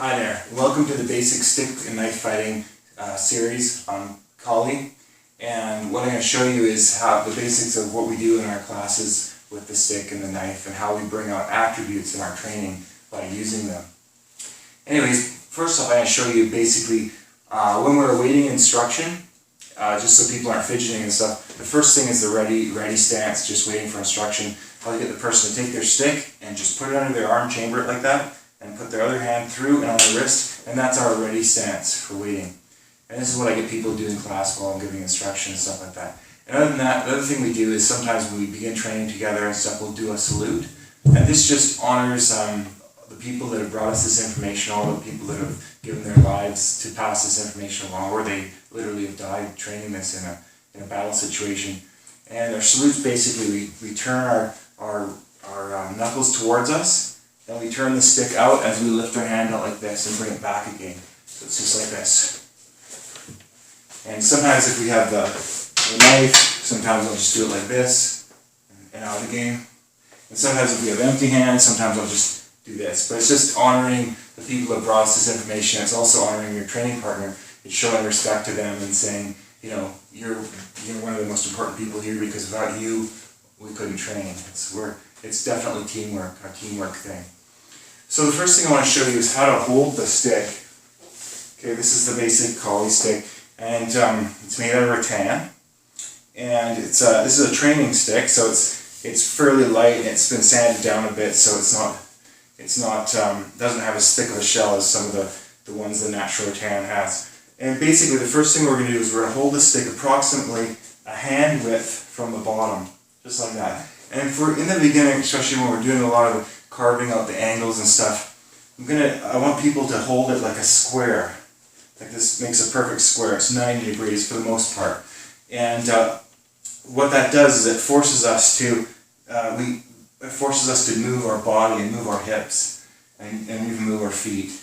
Hi there, welcome to the basic stick and knife fighting series on Kali. And what I'm going to show you is how the basics of what we do in our classes with the stick and the knife and how we bring out attributes in our training by using them. Anyways, first off I'm going to show you basically when we're awaiting instruction, just so people aren't fidgeting and stuff, the first thing is the ready stance, just waiting for instruction. I'll get the person to take their stick and just put it under their arm, chamber it like that, and put their other hand through and on their wrist, and that's our ready stance for waiting. And this is what I get people to do in class while I'm giving instruction and stuff like that. And other than that, the other thing we do is sometimes when we begin training together and stuff, we'll do a salute. And this just honors the people that have brought us this information, all the people that have given their lives to pass this information along, or they literally have died training this in a battle situation. And our salutes basically, we turn our knuckles towards us, and we turn the stick out as we lift our hand out like this and bring it back again. So it's just like this. And sometimes if we have the knife, sometimes I'll just do it like this and out again. And sometimes if we have empty hands, sometimes I'll just do this. But it's just honoring the people that brought us this information. It's also honoring your training partner. It's showing respect to them and saying, you know, you're one of the most important people here because without you, we couldn't train. It's definitely teamwork, a teamwork thing. So the first thing I want to show you is how to hold the stick. Okay, this is the basic Kali stick, and it's made out of rattan, and this is a training stick, so it's fairly light and it's been sanded down a bit, so doesn't have as thick of a shell as some of the ones the natural rattan has. And basically the first thing we're going to do is we're going to hold the stick approximately a hand width from the bottom, just like that. And in the beginning, especially when we're doing a lot of carving out the angles and stuff, I want people to hold it like a square. Like this makes a perfect square. It's 90 degrees for the most part. And what that does is it forces us to move our body and move our hips and even move our feet.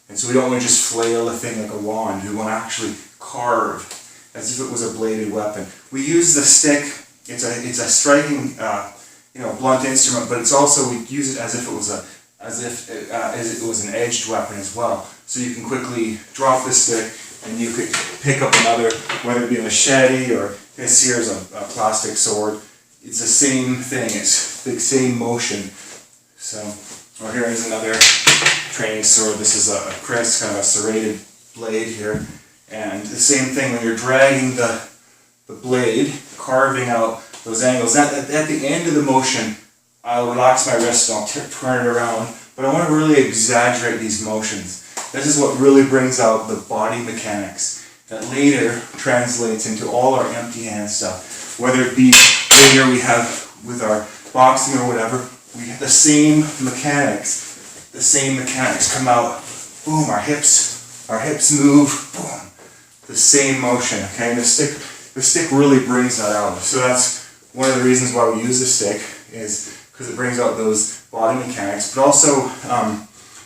And so we don't want to just flail the thing like a wand. We want to actually carve as if it was a bladed weapon. We use the stick. It's a striking, blunt instrument, but it's also, we use it as if it was an edged weapon as well. So you can quickly drop the stick, and you could pick up another, whether it be a machete or this here is a plastic sword. It's the same thing. It's the same motion. So, here is another training sword. This is a Chris, kind of a serrated blade here, and the same thing when you're dragging the blade, carving out those angles. At the end of the motion, I'll relax my wrist and I'll turn it around, but I want to really exaggerate these motions. This is what really brings out the body mechanics that later translates into all our empty hand stuff. Whether it be later we have with our boxing or whatever, we have the same mechanics. The same mechanics come out. Boom, our hips move. Boom, the same motion. Okay, and the stick really brings that out. So that's one of the reasons why we use the stick, is because it brings out those body mechanics, but also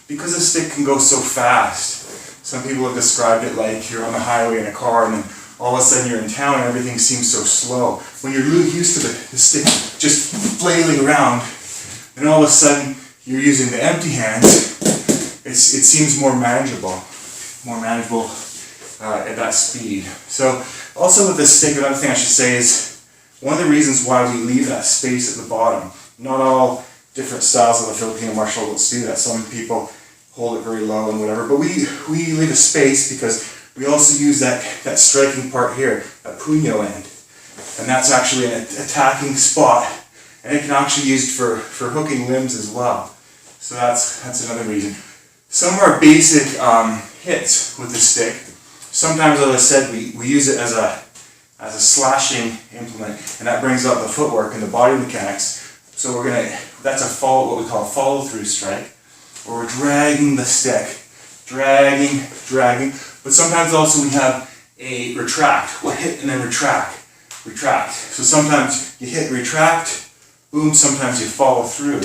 because the stick can go so fast. Some people have described it like you're on the highway in a car and then all of a sudden you're in town and everything seems so slow. When you're really used to the stick just flailing around, and all of a sudden you're using the empty hands, it seems more manageable at that speed. So also with the stick, another thing I should say is, one of the reasons why we leave that space at the bottom, not all different styles of the Filipino martial arts do that. Some people hold it very low and whatever, but we leave a space because we also use that striking part here, that puño end. And that's actually an attacking spot, and it can actually be used for hooking limbs as well. So that's another reason. Some of our basic hits with the stick, sometimes, as I said, we use it as a slashing implement, and that brings out the footwork and the body mechanics. So that's what we call a follow-through strike, where we're dragging the stick, dragging, but sometimes also we have a retract. We'll hit and then retract. So sometimes you hit, retract, boom, sometimes you follow through.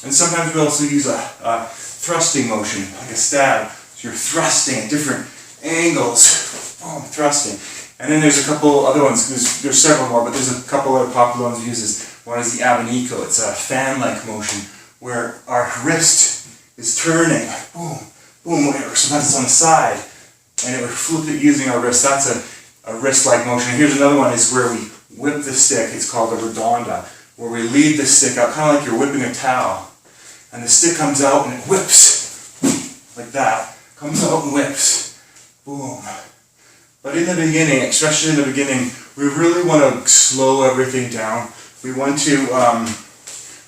And sometimes we also use a thrusting motion, like a stab. So you're thrusting at different angles, boom, thrusting. And then there's a couple other ones, there's several more, but there's a couple other popular ones we use. One is the abanico. It's a fan-like motion where our wrist is turning, boom, boom, or sometimes it's on the side, and it would flip it using our wrist. That's a wrist-like motion. Here's another one is where we whip the stick. It's called a redonda, where we lead the stick out, kind of like you're whipping a towel. And the stick comes out and it whips, like that. Comes out and whips, boom. But in the beginning, especially in the beginning, we really want to slow everything down. We want to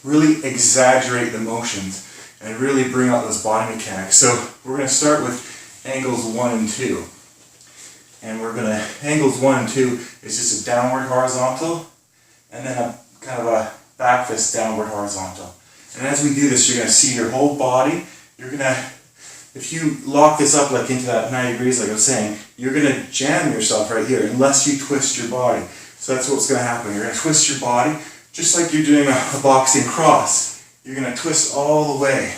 really exaggerate the motions and really bring out those body mechanics. So we're going to start with angles 1 and 2. And angles 1 and 2 is just a downward horizontal, and then a kind of a back fist downward horizontal. And as we do this, you're going to see your whole body. If you lock this up like into that 90 degrees like I was saying, you're going to jam yourself right here unless you twist your body. So that's what's going to happen. You're going to twist your body just like you're doing a boxing cross. You're going to twist all the way.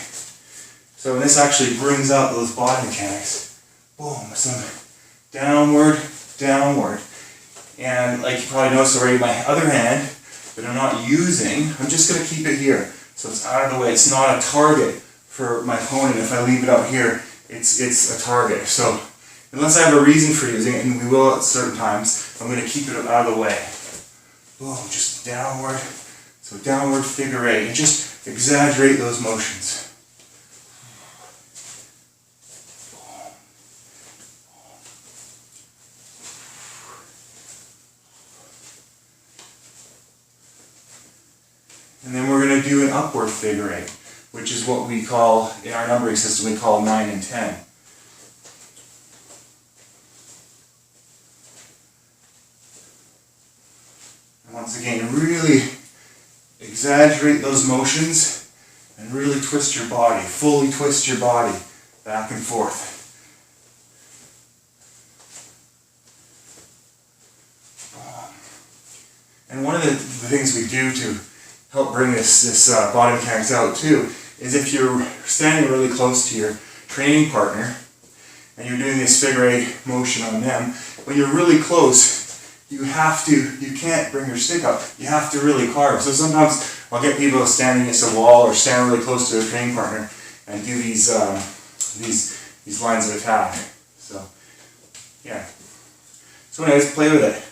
So this actually brings out those body mechanics. Boom, some downward, downward. And like you probably noticed already, my other hand that I'm not using, I'm just going to keep it here. So it's out of the way. It's not a target for my opponent. If I leave it out here, it's a target. So unless I have a reason for using it, and we will at certain times, I'm going to keep it out of the way. Boom, just downward. So downward figure 8. And just exaggerate those motions. And then we're going to do an upward figure 8, which is what we call, in our numbering system, we call 9 and 10. And once again, really exaggerate those motions and really twist your body, fully twist your body back and forth. And one of the things we do to help bring this body mechanics out too is if you're standing really close to your training partner and you're doing this figure 8 motion on them, when you're really close, you can't bring your stick up. You have to really carve. So sometimes I'll get people standing against a wall or stand really close to their training partner and do these lines of attack. So yeah. So anyways, play with it.